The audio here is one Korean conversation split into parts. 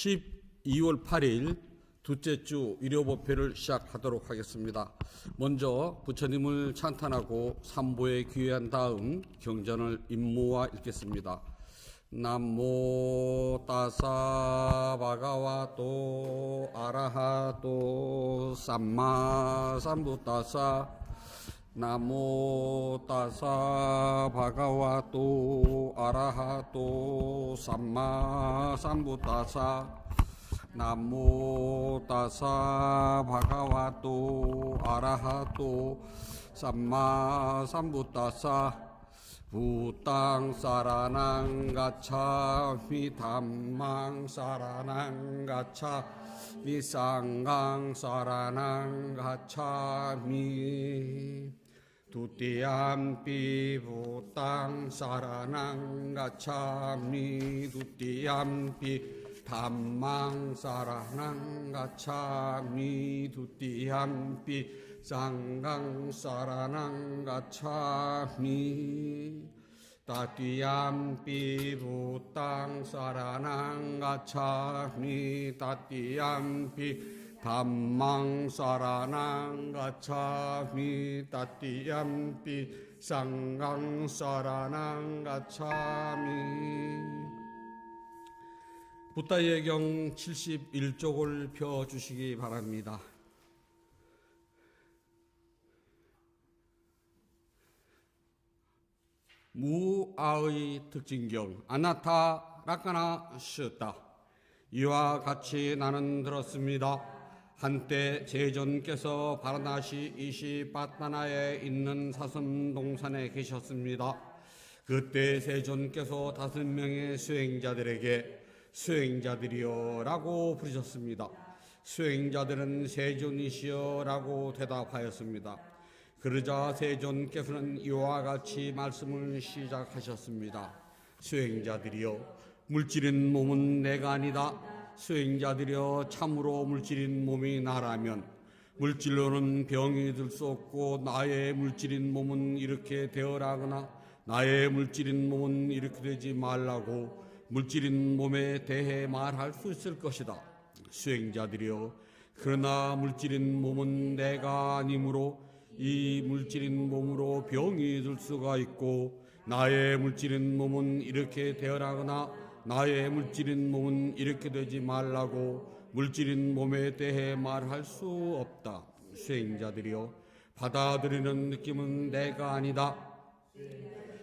12월 8일 둘째 주 일요법회를 시작하도록 하겠습니다. 먼저 부처님을 찬탄하고 삼보에 귀회한 다음 경전을 임무와 읽겠습니다. 남모 따사 바가와또 아라하또 삼마 삼부따사 나모 따사 바가와또 아라하또 삼마 삼부따사 나모 따사 바가와또 아라하또 삼마 삼부따사 부땅 사라낭 가차미 담망 사라낭 가차미 쌍강 사라낭 가차미 두띠암피 부땅 사라낭 가차미 두띠암피 담망 사라낭 가차미 두띠암피 쌍강 사라낭 가차미 따띠암피 부땅 사라낭 가차미 따띠암피 담망 사라낭 가차미 따띠암피 쌍강 사라낭 가차미. 붓다예경 71쪽을 펴주시기 바랍니다. 무아의 특징경 아나타 라카나 쉬었다. 이와 같이 나는 들었습니다. 한때 제존께서 바라나시 이시바타나에 있는 사슴동산에 계셨습니다. 그때 세존께서 5명의 수행자들에게 수행자들이여 라고 부르셨습니다. 수행자들은 세존이시여 라고 대답하였습니다. 그러자 세존께서는 이와 같이 말씀을 시작하셨습니다. 수행자들이여, 물질인 몸은 내가 아니다. 수행자들이여, 참으로 물질인 몸이 나라면 물질로는 병이 들 수 없고 나의 물질인 몸은 이렇게 되어라거나 나의 물질인 몸은 이렇게 되지 말라고 물질인 몸에 대해 말할 수 있을 것이다. 수행자들이여, 그러나 물질인 몸은 내가 아니므로 이 물질인 몸으로 병이 들 수가 있고 나의 물질인 몸은 이렇게 되어라거나 나의 물질인 몸은 이렇게 되지 말라고 물질인 몸에 대해 말할 수 없다. 수행자들이여, 받아들이는 느낌은 내가 아니다.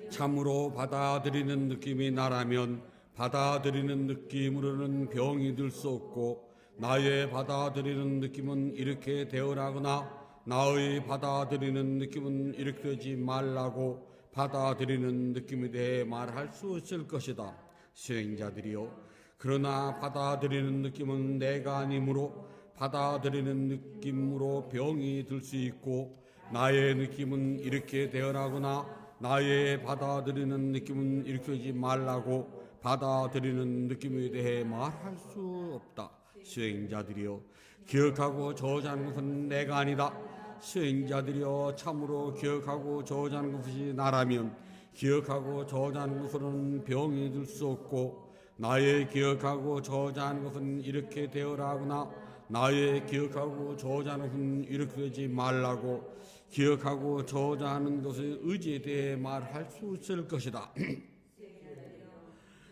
참으로 받아들이는 느낌이 나라면 받아들이는 느낌으로는 병이 들 수 없고 나의 받아들이는 느낌은 이렇게 되어라거나 나의 받아들이는 느낌은 이렇게 되지 말라고 받아들이는 느낌에 대해 말할 수 있을 것이다. 수행자들이여, 그러나 받아들이는 느낌은 내가 아니므로 받아들이는 느낌으로 병이 들 수 있고 나의 느낌은 이렇게 되어라거나 나의 받아들이는 느낌은 이렇게 되지 말라고 받아들이는 느낌에 대해 말할 수 없다. 수행자들이여, 기억하고 저주하는 것은 내가 아니다. 수행자들이여, 참으로 기억하고 저주하는 것이 나라면 기억하고 저주하는 것으로는 병이 들 수 없고 나의 기억하고 저주하는 것은 이렇게 되어라거나 나의 기억하고 저주하는 것은 이렇게 되지 말라고 기억하고 저주하는 것의 의지에 대해 말할 수 있을 것이다.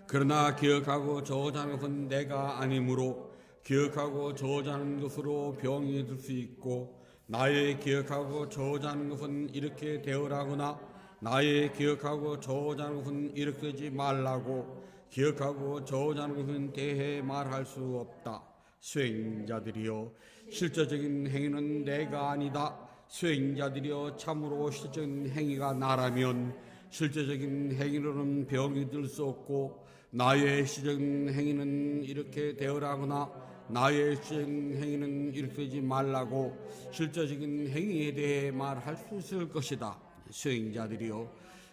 그러나 기억하고 저주하는 것은 내가 아니므로 기억하고 저주하는 것으로 병이 들 수 있고 나의 기억하고 저주하는 것은 이렇게 되어라거나 나의 기억하고 저주하는 것은 이렇게 되지 말라고 기억하고 저주하는 것은 대해 말할 수 없다. 수행자들이여, 실제적인 행위는 내가 아니다. 수행자들이여, 참으로 실제적인 행위가 나라면 실제적인 행위로는 병이 들 수 없고 나의 실제적인 행위는 이렇게 되어라거나 나의 실제적인 행위는 이렇게 되지 말라고 실제적인 행위에 대해 말할 수 있을 것이다. 수행자들이여,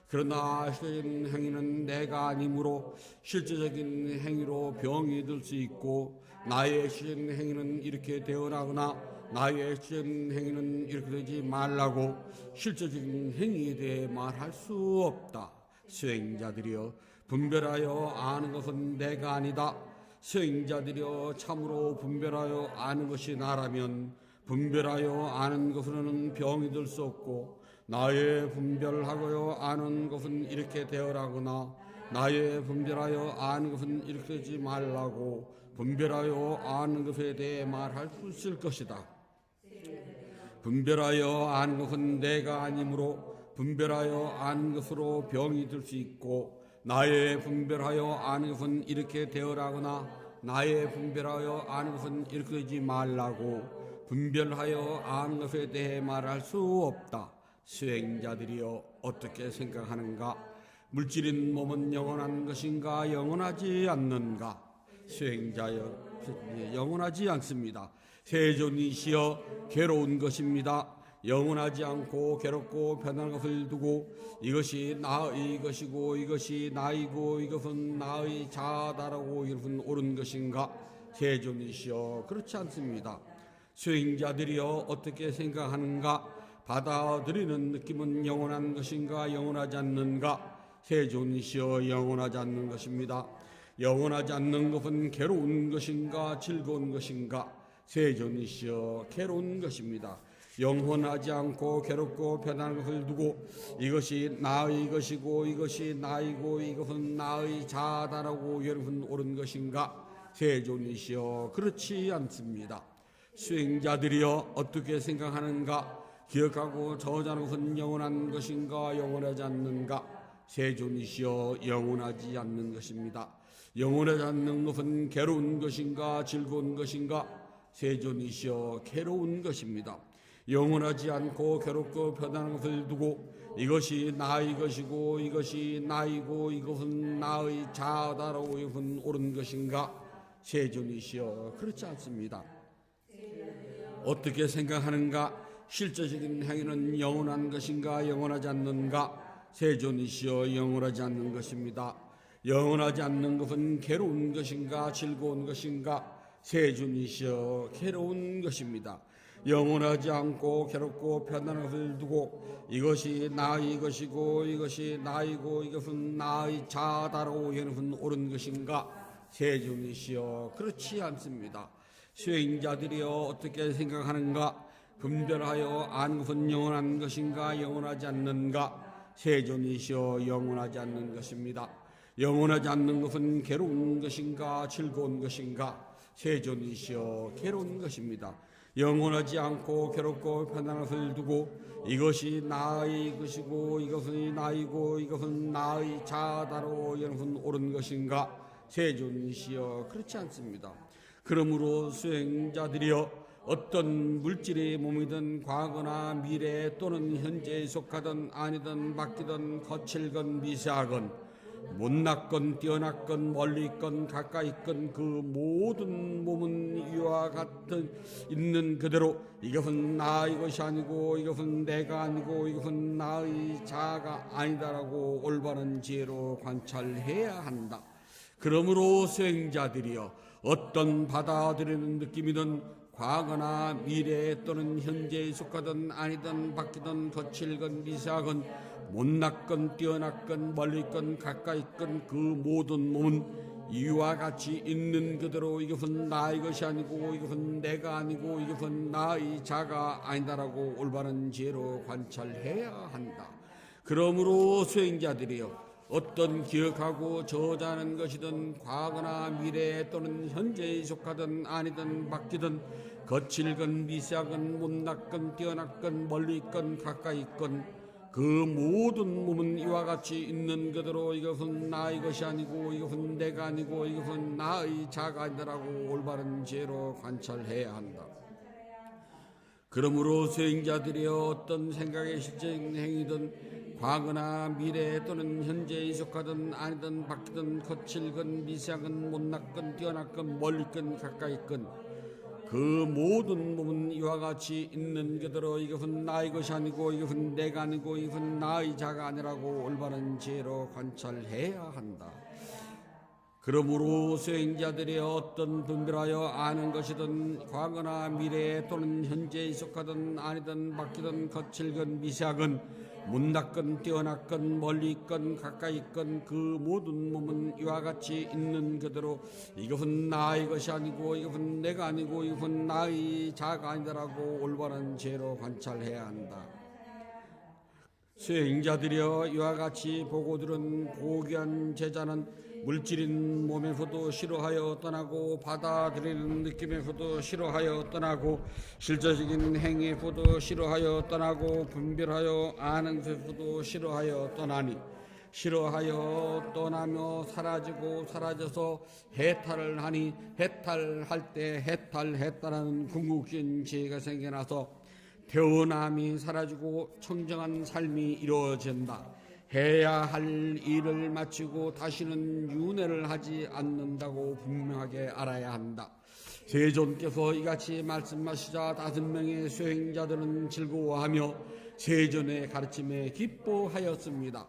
그러나 실제적인 행위는 내가 아니므로 실제적인 행위로 병이 들 수 있고 나의 실제적인 행위는 이렇게 되어라거나 나의 실제적인 행위는 이렇게 되지 말라고 실제적인 행위에 대해 말할 수 없다. 수행자들이여, 분별하여 아는 것은 내가 아니다. 수행자들이여 참으로 분별하여 아는 것이 나라면 분별하여 아는 것으로는 병이 들 수 없고 나의 분별하고요 아는 것은 이렇게 되어라거나 나의 분별하여 아는 것은 이렇게 되지 말라고 분별하여 아는 것에 대해 말할 수 있을 것이다. 분별하여 아는 것은 내가 아니므로 분별하여 아는 것으로 병이 들 수 있고 나의 분별하여 아는 것은 이렇게 되어라거나 나의 분별하여 아는 것은 이렇게 되지 말라고 분별하여 아는 것에 대해 말할 수 없다. 수행자들이여 어떻게 생각하는가? 물질인 몸은 영원한 것인가 영원하지 않는가? 수행자여 영원하지 않습니다. 세존이시여 괴로운 것입니다. 영원하지 않고 괴롭고 변한 것을 두고 이것이 나의 것이고 이것이 나이고 이것은 나의 자아다라고 이것은 옳은 것인가? 세존이시여 그렇지 않습니다. 수행자들이여 어떻게 생각하는가? 받아들이는 느낌은 영원한 것인가 영원하지 않는가? 세존이시여 영원하지 않는 것입니다. 영원하지 않는 것은 괴로운 것인가 즐거운 것인가? 세존이시여 괴로운 것입니다. 영원하지 않고 괴롭고 변하는 것을 두고 이것이 나의 것이고 이것이 나이고 이것은 나의 자아다라고 여러분 옳은 것인가? 세존이시여 그렇지 않습니다. 수행자들이여 어떻게 생각하는가? 기억하고 저자는 것은 영원한 것인가 영원하지 않는가? 세존이시여 영원하지 않는 것입니다. 영원하지 않는 것은 괴로운 것인가 즐거운 것인가? 세존이시여 괴로운 것입니다. 영원하지 않고 괴롭고 변하는 것을 두고 이것이 나의 것이고 이것이 나이고 이것은 나의 자아다라고 이것은 옳은 것인가? 세존이시여 그렇지 않습니다. 어떻게 생각하는가? 실제적인 행위는 영원한 것인가 영원하지 않는가? 세존이시여 영원하지 않는 것입니다. 영원하지 않는 것은 괴로운 것인가 즐거운 것인가? 세존이시여 괴로운 것입니다. 영원하지 않고 괴롭고 변하는 것을 두고 이것이 나의 것이고 이것이 나이고 이것은 나의 자아다라고 여는 옳은 것인가? 세존이시여 그렇지 않습니다. 수행자들이여 어떻게 생각하는가? 분별하여 아는 것은 영원한 것인가 영원하지 않는가? 세존이시여 영원하지 않는 것입니다. 영원하지 않는 것은 괴로운 것인가 즐거운 것인가? 세존이시여 괴로운 것입니다. 영원하지 않고 괴롭고 편안한 것을 두고 이것이 나의 것이고 이것은 나이고 이것은 나의 자아다로 여러분 옳은 것인가? 세존이시여 그렇지 않습니다. 그러므로 수행자들이여 어떤 물질의 몸이든 과거나 미래 또는 현재에 속하든 아니든 바뀌든 거칠건 미세하건 못났건 뛰어났건 멀리 있건 가까이 있건 그 모든 몸은 이와 같은 있는 그대로 이것은 나의 것이 아니고 이것은 내가 아니고 이것은 나의 자아가 아니다라고 올바른 지혜로 관찰해야 한다. 그러므로 수행자들이여 어떤 받아들이는 느낌이든 과거나 미래 또는 현재에 속하든 아니든 바뀌든 거칠건 미세하건 못났건 뛰어났건 멀리 있건 가까이 있건 그 모든 몸은 이와 같이 있는 그대로 이것은 나의 것이 아니고 이것은 내가 아니고 이것은 나의 자가 아니다라고 올바른 지혜로 관찰해야 한다. 그러므로 수행자들이여 어떤 기억하고 저자는 것이든 과거나 미래 또는 현재에 속하든 아니든 바뀌든 거칠건 미세하건 못났건 뛰어났건 멀리 있건 가까이 있건 그 모든 몸은 이와 같이 있는 그대로 이것은 나의 것이 아니고 이것은 내가 아니고 이것은 나의 자가 아니라고 올바른 지혜로 관찰해야 한다. 그러므로 수행자들이 어떤 생각의 실제적인 행위든 과거나 미래 또는 현재에 속하든 아니든 바뀌든 거칠건 미세하건 못났건 뛰어났건 멀리 있건 가까이 있건 그 모든 몸은 이와 같이 있는 그대로 이것은 나의 것이 아니고 이것은 내가 아니고 이것은 나의 자가 아니라고 올바른 지혜로 관찰해야 한다. 그러므로 수행자들이 어떤 분별하여 아는 것이든 과거나 미래 또는 현재에 속하든 아니든 바뀌든 거칠건 미세하건 문 닫건 뛰어났건 멀리 있건 가까이 있건 그 모든 몸은 이와 같이 있는 그대로 이것은 나의 것이 아니고 이것은 내가 아니고 이것은 나의 자가 아니다라고 올바른 죄로 관찰해야 한다. 수행자들이여 이와 같이 보고 들은 고귀한 제자는 물질인 몸에서도 싫어하여 떠나고 받아들이는 느낌에서도 싫어하여 떠나고 실제적인 행위에서도 싫어하여 떠나고 분별하여 아는 데서도 싫어하여 떠나니 싫어하여 떠나며 사라지고 사라져서 해탈을 하니 해탈할 때 해탈했다라는 궁극적인 지혜가 생겨나서 태어남이 사라지고 청정한 삶이 이루어진다. 해야 할 일을 마치고 다시는 윤회를 하지 않는다고 분명하게 알아야 한다. 세존께서 이같이 말씀하시자 5명의 수행자들은 즐거워하며 세존의 가르침에 기뻐하였습니다.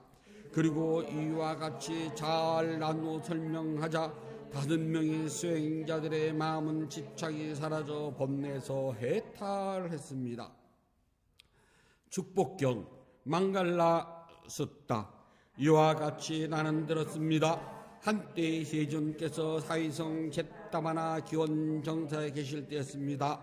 그리고 이와 같이 잘 나누어 설명하자 5명의 수행자들의 마음은 집착이 사라져 번뇌에서 해탈했습니다. 축복경 망갈라 썼다. 이와 같이 나는 들었습니다. 한때 세존께서 사위성 잿다바나 기원 정사에 계실 때였습니다.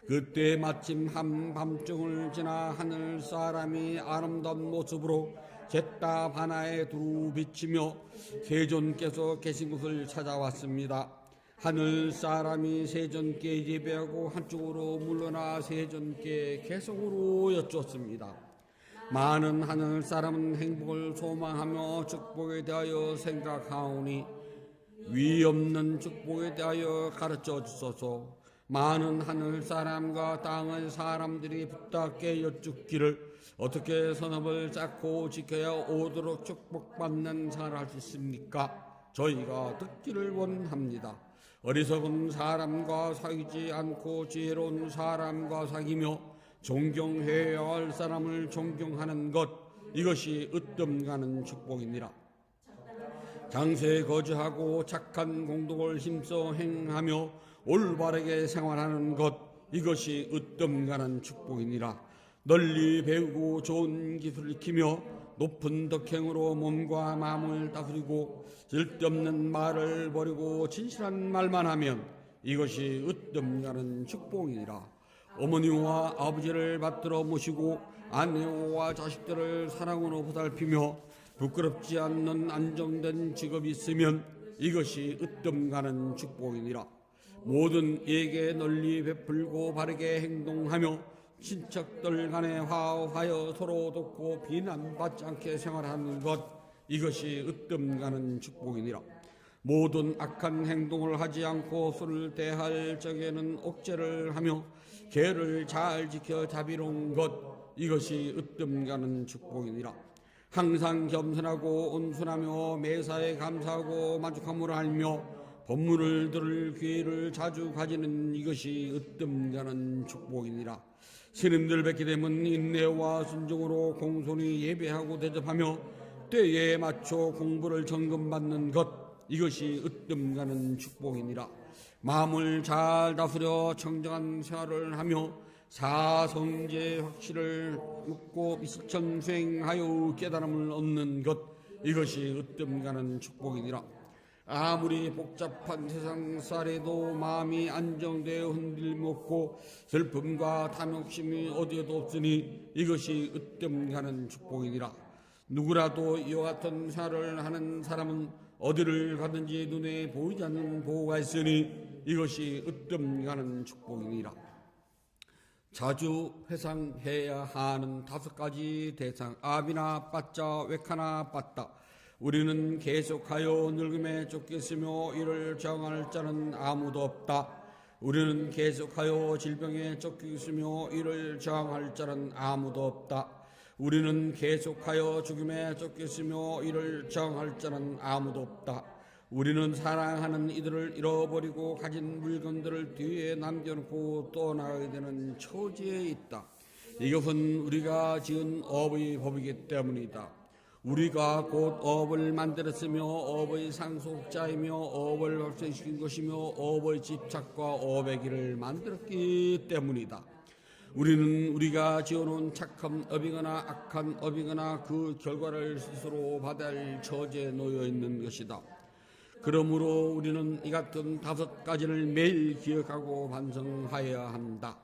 그때 마침 한밤중을 지나 하늘 사람이 아름다운 모습으로 잿다바나에 두루 비치며 세존께서 계신 곳을 찾아왔습니다. 하늘 사람이 세존께 예배하고 한쪽으로 물러나 세존께 계속으로 여쭈었습니다. 많은 하늘 사람은 행복을 소망하며 축복에 대하여 생각하오니 위 없는 축복에 대하여 가르쳐 주소서. 많은 하늘 사람과 땅의 사람들이 부탁게 여쭙기를 어떻게 선업을 쌓고 지켜야 오도록 축복받는 생활을 할 수 있습니까? 저희가 듣기를 원합니다. 어리석은 사람과 사귀지 않고 지혜로운 사람과 사귀며 존경해야 할 사람을 존경하는 것, 이것이 으뜸가는 축복이니라. 장세에 거주하고 착한 공덕을 힘써 행하며 올바르게 생활하는 것, 이것이 으뜸가는 축복이니라. 널리 배우고 좋은 기술을 익히며 높은 덕행으로 몸과 마음을 다스리고 쓸데없는 말을 버리고 진실한 말만 하면 이것이 으뜸가는 축복이니라. 어머니와 아버지를 받들어 모시고 아내와 자식들을 사랑으로 보살피며 부끄럽지 않는 안정된 직업이 있으면 이것이 으뜸가는 축복이니라. 모든 이에게 널리 베풀고 바르게 행동하며 친척들 간에 화합하여 서로 돕고 비난받지 않게 생활하는 것, 이것이 으뜸가는 축복이니라. 모든 악한 행동을 하지 않고 술을 대할 적에는 억제를 하며 계를 잘 지켜 자비로운 것, 이것이 으뜸가는 축복이니라. 항상 겸손하고 온순하며 매사에 감사하고 만족함을 알며 법문을 들을 기회를 자주 가지는 이것이 으뜸가는 축복이니라. 스님들 뵙게 되면 인내와 순종으로 공손히 예배하고 대접하며 때에 맞춰 공부를 점검받는 것, 이것이 으뜸가는 축복이니라. 마음을 잘 다스려 청정한 생활을 하며 사성제 확실을 묻고 미실천 수행하여 깨달음을 얻는 것, 이것이 으뜸가는 축복이니라. 아무리 복잡한 세상살에도 마음이 안정되어 흔들림 없고 슬픔과 탐욕심이 어디에도 없으니 이것이 으뜸가는 축복이니라. 누구라도 이와 같은 생활을 하는 사람은 어디를 가든지 눈에 보이지 않는 보호가 있으니 이것이 으뜸가는 축복이니라. 자주 회상해야 하는 5가지 대상, 아비나 빠짜 웨카나 빠따. 우리는 계속하여 늙음에 쫓겼으며 이를 정할 자는 아무도 없다. 우리는 계속하여 질병에 쫓겼으며 이를 정할 자는 아무도 없다. 우리는 계속하여 죽음에 쫓겼으며 이를 정할 자는 아무도 없다. 우리는 사랑하는 이들을 잃어버리고 가진 물건들을 뒤에 남겨놓고 떠나가게 되는 처지에 있다. 이것은 우리가 지은 업의 법이기 때문이다. 우리가 곧 업을 만들었으며 업의 상속자이며 업을 발생시킨 것이며 업의 집착과 업의 길을 만들었기 때문이다. 우리는 우리가 지어놓은 착한 업이거나 악한 업이거나 그 결과를 스스로 받아야 할 처지에 놓여 있는 것이다. 그러므로 우리는 이 같은 5가지를 매일 기억하고 반성하여야 한다.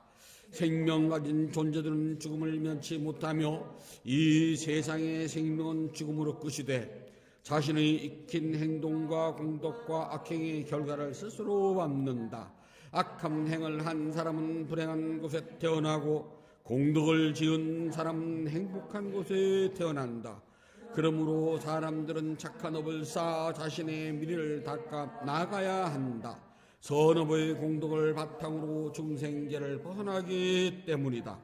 생명 가진 존재들은 죽음을 면치 못하며 이 세상의 생명은 죽음으로 끝이 돼 자신의 익힌 행동과 공덕과 악행의 결과를 스스로 받는다. 악한 행을 한 사람은 불행한 곳에 태어나고 공덕을 지은 사람은 행복한 곳에 태어난다. 그러므로 사람들은 착한 업을 쌓아 자신의 미래를 닦아 나가야 한다. 선업의 공덕을 바탕으로 중생계를 벗어나기 때문이다.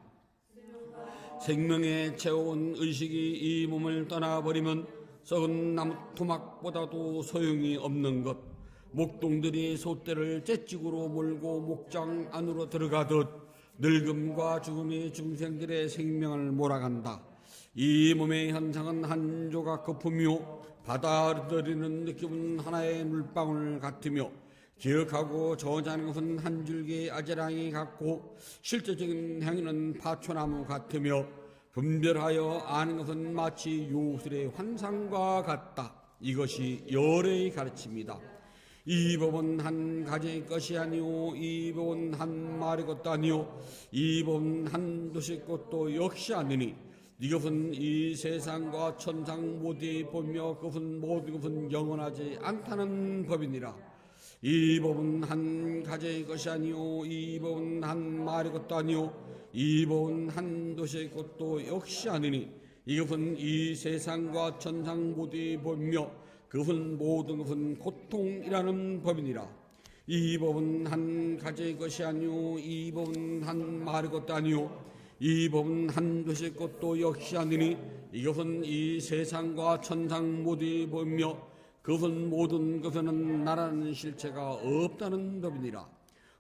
생명에 채워온 의식이 이 몸을 떠나버리면 썩은 나무 토막보다도 소용이 없는 것. 목동들이 소떼를 채찍으로 몰고 목장 안으로 들어가듯 늙음과 죽음이 중생들의 생명을 몰아간다. 이 몸의 현상은 한 조각 거품이요 받아들이는 느낌은 하나의 물방울 같으며 기억하고 저장하는 것은 한 줄기의 아지랑이 같고 실제적인 행위는 파초나무 같으며 분별하여 아는 것은 마치 요술의 환상과 같다. 이것이 열의 가르침이다. 이 법은 한 가지의 것이 아니오 이 법은 한 말의 것도 아니오 이 법은 한 도시의 것도 역시 아니니 이것은 이 세상과 천상 모두의 법이며 그것은 모든 것은 영원하지 않다는 법이니라. 이 법은 한 가지의 것이 아니오 이 법은 한 말의 것도 아니오 이 법은 한 도시의 것도 역시 아니니 이것은 이 세상과 천상 모두의 법이며 그것은 모든 것은 고통이라는 법이니라. 이 법은 한 가지의 것이 아니오 이 법은 한 말의 것도 아니오 이 법은 한 도시의 것도 역시 아니니 이것은 이 세상과 천상 모두의 법이며 그것은 모든 것에는 나라는 실체가 없다는 법이니라.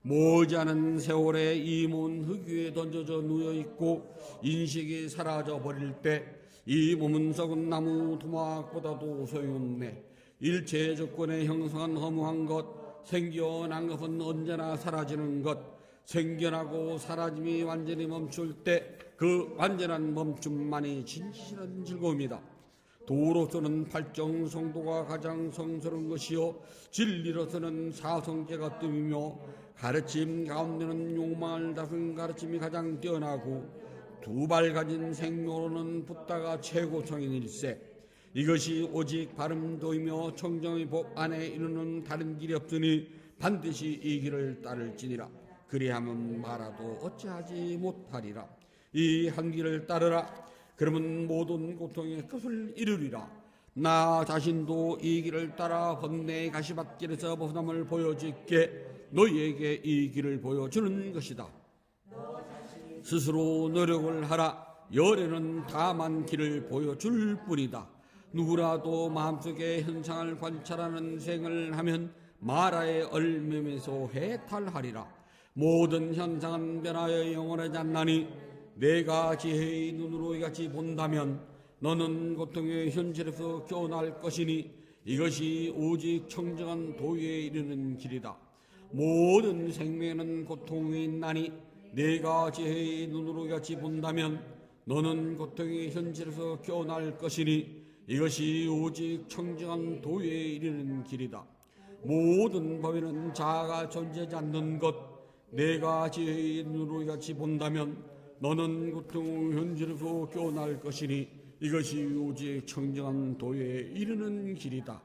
머지않은 세월에 이 몸은 흙 위에 던져져 누워있고 인식이 사라져 버릴 때 이 몸은 썩은 나무 토막보다도 소용없네. 일체 조건에 형성한 허무한 것, 생겨난 것은 언제나 사라지는 것, 생겨나고 사라짐이 완전히 멈출 때 그 완전한 멈춤만이 진실한 즐거움이다. 도로서는 팔정성도가 가장 성스러운 것이요 진리로서는 사성제가 뜸이며 가르침 가운데는 욕망을 다스린 가르침이 가장 뛰어나고 두 발 가진 생명으로는 붓다가 최고성인일세. 이것이 오직 바름도이며 청정의 법 안에 이르는 다른 길이 없으니 반드시 이 길을 따를지니라. 그리하면 말아도 어찌하지 못하리라. 이 한 길을 따르라. 그러면 모든 고통의 끝을 이루리라. 나 자신도 이 길을 따라 번뇌의 가시밭길에서 벗어남을 보여줄게 너희에게 이 길을 보여주는 것이다. 스스로 노력을 하라. 열애는 다만 길을 보여줄 뿐이다. 누구라도 마음속의 현상을 관찰하는 생을 하면 마라의 얼매에서 해탈하리라. 모든 현상은 변하여 영원하지 않나니 내가 지혜의 눈으로 이같이 본다면 너는 고통의 현실에서 깨어날 것이니 이것이 오직 청정한 도에 이르는 길이다. 모든 생명에는 고통이 있나니 내가 지혜의 눈으로 이같이 본다면 너는 고통의 현실에서 깨어날 것이니 이것이 오직 청정한 도에 이르는 길이다. 모든 법에는 자아가 존재하지 않는 것, 내가 지혜의 눈으로 이같이 본다면 너는 고통의 현실에서 깨어날 것이니 이것이 오직 청정한 도에 이르는 길이다.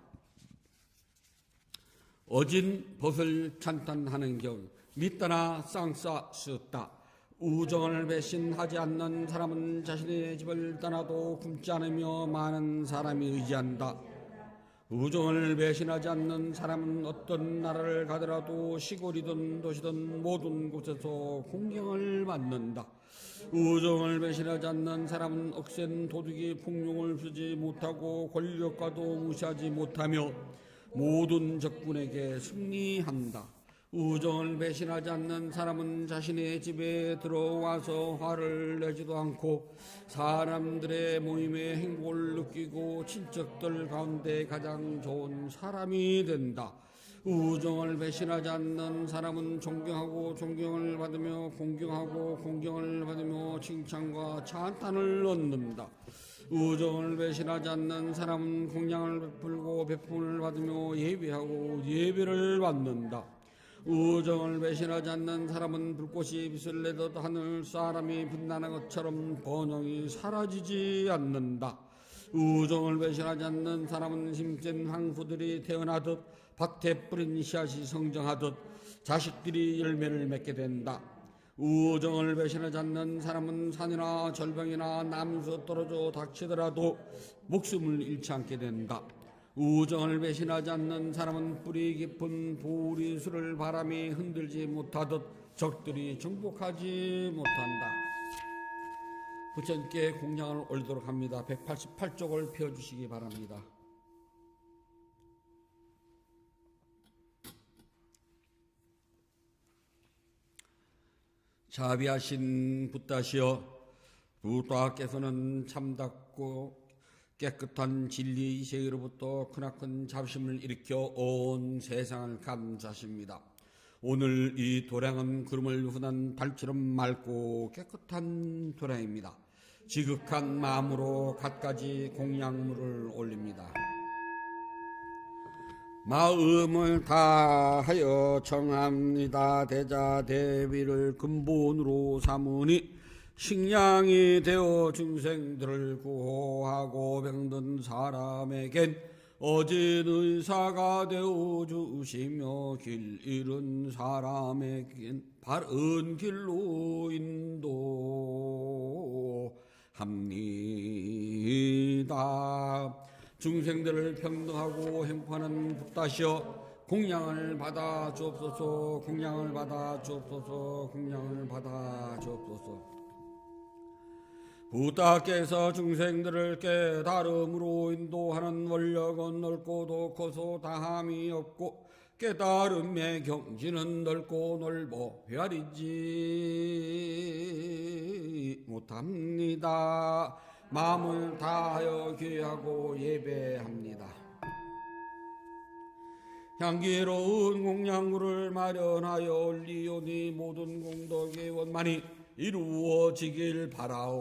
어진 벗을 찬탄하는 경우 믿다나 쌍싸 쓰었다. 우정을 배신하지 않는 사람은 자신의 집을 떠나도 굶지 않으며 많은 사람이 의지한다. 우정을 배신하지 않는 사람은 어떤 나라를 가더라도 시골이든 도시든 모든 곳에서 공경을 받는다. 우정을 배신하지 않는 사람은 억센 도둑이 폭력을 쓰지 못하고 권력과도 무시하지 못하며 모든 적군에게 승리한다. 우정을 배신하지 않는 사람은 자신의 집에 들어와서 화를 내지도 않고 사람들의 모임에 행복을 느끼고 친척들 가운데 가장 좋은 사람이 된다. 우정을 배신하지 않는 사람은 존경하고 존경을 받으며 공경하고 공경을 받으며 칭찬과 찬탄을 얻는다. 우정을 배신하지 않는 사람은 공양을 베풀고 베품을 받으며 예배하고 예배를 받는다. 우정을 배신하지 않는 사람은 불꽃이 빛을 내듯 하늘 사람이 빛나는 것처럼 번영이 사라지지 않는다. 우정을 배신하지 않는 사람은 힘센 황소들이 태어나듯 밭에 뿌린 씨앗이 성장하듯 자식들이 열매를 맺게 된다. 우정을 배신하지 않는 사람은 산이나 절벽이나 나무에서 떨어져 닥치더라도 목숨을 잃지 않게 된다. 우정을 배신하지 않는 사람은 뿌리 깊은 보리수를 바람이 흔들지 못하듯 적들이 정복하지 못한다. 부처님께 공양을 올리도록 합니다. 188쪽을 펴주시기 바랍니다. 자비하신 붓다시여, 부다께서는 참답고 깨끗한 진리 이세로부터 크나큰 자비심을 일으켜 온 세상을 감사하십니다. 오늘 이 도량은 구름을 흔한 달처럼 맑고 깨끗한 도량입니다. 지극한 마음으로 갖가지 공양물을 올립니다. 마음을 다하여 청합니다. 대자 대비를 근본으로 삼으니 식량이 되어 중생들을 구호하고 병든 사람에겐 어진 의사가 되어 주시며 길 잃은 사람에겐 바른 길로 인도합니다. 중생들을 평등하고 행복하는 붓다시여, 공양을 받아 주옵소서. 공양을 받아 주옵소서. 공양을 받아 주옵소서. 붓다께서 중생들을 깨달음으로 인도하는 원력은 넓고도 커서 다함이 없고 깨달음의 경지는 넓고 넓어 헤아리지 못합니다. 마음을 다하여 귀하고 예배합니다. 향기로운 공양물을 마련하여 올리오니 모든 공덕의 원만이 이루어지길 바라옵니다.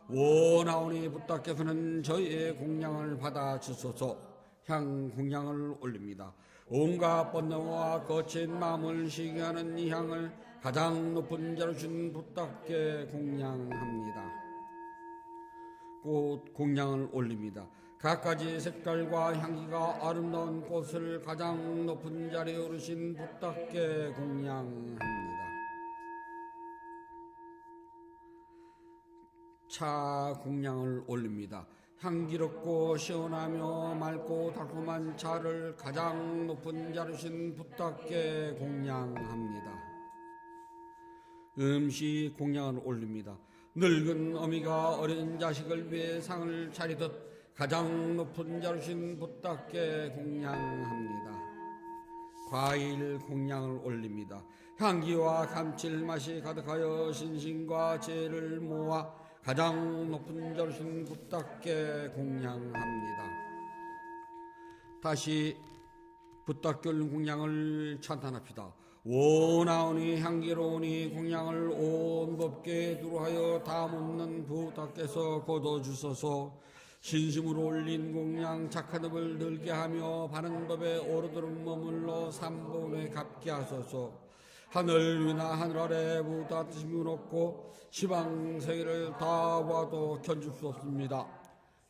원하오니 붓다께서는 저희의 공양을 받아 주소서. 향 공양을 올립니다. 온갖 번뇌와 거친 마음을 시기하는 이 향을 가장 높은 자로 준 붓다께 공양합니다. 꽃 공양을 올립니다. 갖가지 색깔과 향기가 아름다운 꽃을 가장 높은 자리에 오르신 붓다께 공양합니다. 차 공양을 올립니다. 향기롭고 시원하며 맑고 달콤한 차를 가장 높은 자르신 붓다께 공양합니다. 음식 공양을 올립니다. 늙은 어미가 어린 자식을 위해 상을 차리듯 가장 높은 자르신 붓다께 공양합니다. 과일 공양을 올립니다. 향기와 감칠맛이 가득하여 신신과 죄를 모아 가장 높은 자르신 붓다께 공양합니다. 다시 붓다께 올린 공양을 찬탄합시다. 원하오니 향기로우니 공양을 온 법계에 두루하여 다 묻는 붓다께서 거둬주소서. 진심으로 올린 공양 착한 법을 들게 하며 바른 법에 오르도록 머물러 삼범에 갚게 하소서. 하늘 위나 하늘 아래 붓다 뜻임을 얻고 시방 세계를 다 봐도 견줄 수 없습니다.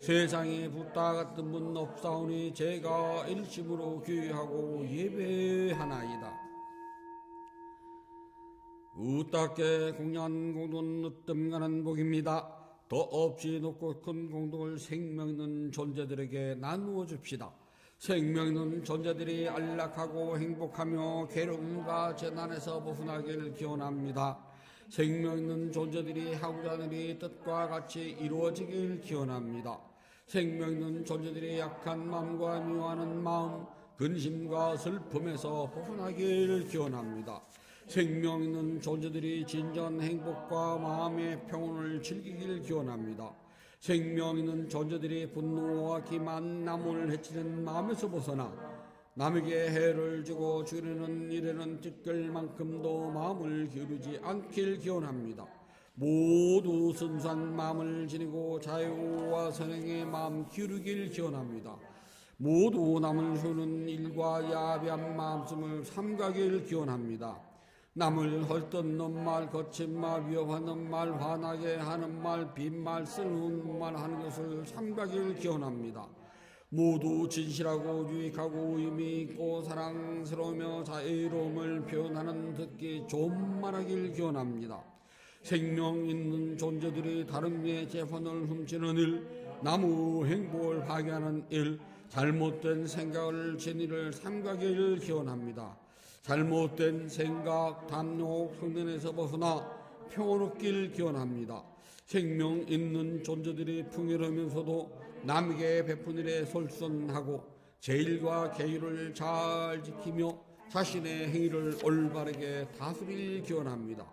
세상에 붓다 같은 분 없사오니 제가 일심으로 귀하고 예배하나이다. 붓다께 공양한 공덕은 으뜸가는 복입니다. 더 없이 높고 큰 공덕을 생명 있는 존재들에게 나누어 줍시다. 생명 있는 존재들이 안락하고 행복하며 괴로움과 재난에서 벗어나길 기원합니다. 생명 있는 존재들이 하고자 하는 이 뜻과 같이 이루어지길 기원합니다. 생명 있는 존재들이 약한 마음과 미워하는 마음, 근심과 슬픔에서 벗어나길 기원합니다. 생명 있는 존재들이 진정한 행복과 마음의 평온을 즐기길 기원합니다. 생명 있는 존재들이 분노와 기만, 남을 해치는 마음에서 벗어나 남에게 해를 주고 죽이려는 일에는 찢길 만큼도 마음을 기울이지 않길 기원합니다. 모두 순수한 마음을 지니고 자유와 선행의 마음 기울이길 기원합니다. 모두 남을 세우는 일과 야비한 마음씀을 삼가길 기원합니다. 남을 헐뜯는 말, 거친 말, 위협하는 말, 화나게 하는 말, 빈말, 쓸모없는 말 하는 것을 삼가길 기원합니다. 모두 진실하고 유익하고 의미 있고 사랑스러우며 자유로움을 표현하는 듣기 좋은 말하길 기원합니다. 생명 있는 존재들이 다른 이의 재판을 훔치는 일, 나무 행복을 파괴하는 일, 잘못된 생각을 진리를 삼가길 기원합니다. 잘못된 생각, 담력, 성전에서 벗어나 평온없길 기원합니다. 생명 있는 존재들이 풍요로우면서도 남에게 베푼 일에 솔선하고 제일과 계율을 잘 지키며 자신의 행위를 올바르게 다스릴 기원합니다.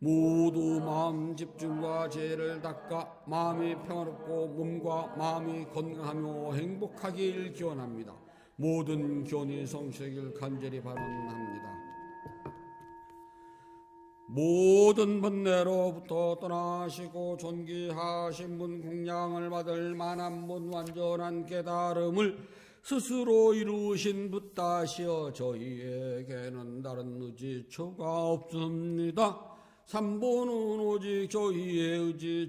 모두 마음 집중과 죄를 닦아 마음이 평화롭고 몸과 마음이 건강하며 행복하길 기원합니다. 모든 기원이 성취되길 간절히 바랍니다. 모든 번뇌로부터 떠나시고 존귀하신 분, 공양을 받을 만한 분, 완전한 깨달음을 스스로 이루신 붓다시여 저희에게는 다른 의지처가 없습니다. 삼보는 오직 저희의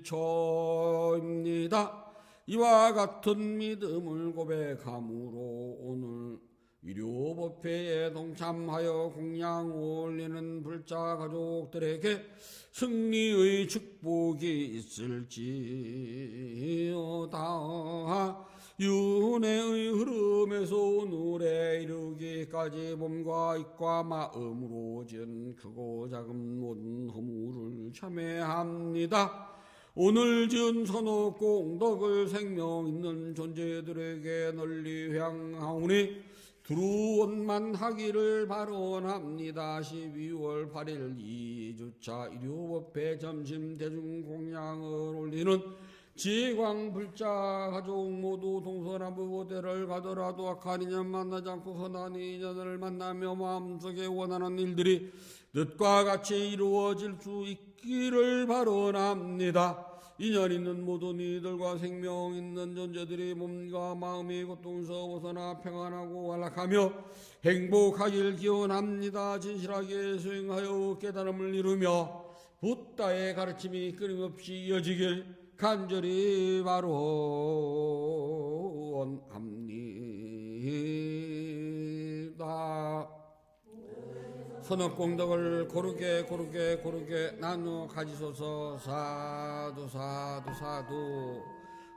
의지처입니다. 이와 같은 믿음을 고백함으로 오늘 위료법회에 동참하여 공양 올리는 불자 가족들에게 승리의 축복이 있을지어다. 윤회의 흐름에서 오늘에 이르기까지 몸과 입과 마음으로 지은 크고 작은 모든 허물을 참회합니다. 오늘 지은 선업 공덕을 생명 있는 존재들에게 널리 향하오니 두루원만 하기를 발언합니다. 12월 8일 2주차 일요법회 점심 대중공양을 올리는 지광불자 가족 모두 동서남북 어디를 가더라도 악한 인연 만나지 않고 선한 인연을 만나며 마음속에 원하는 일들이 뜻과 같이 이루어질 수 있기를 바라옵니다. 인연 있는 모든 이들과 생명 있는 존재들이 몸과 마음이 고통에서 벗어나 평안하고 안락하며 행복하길 기원합니다. 진실하게 수행하여 깨달음을 이루며 붓다의 가르침이 끊임없이 이어지길 간절히 바라옵니다. 선업공덕을 고르게 나누어 가지소서. 사두 사두 사두.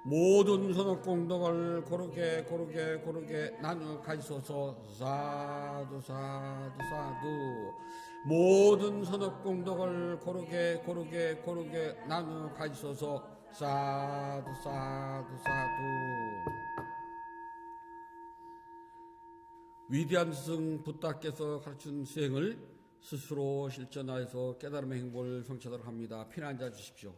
모든 선업공덕을 고르게 나누어 가지소서. 사두 사두 사두. 모든 선업공덕을 고르게 나누어 가지소서. 사두 사두 사두. 위대한 스승 붓다께서 가르친 수행을 스스로 실천하여서 깨달음의 행복을 성취하도록 합니다. 피난자 주십시오.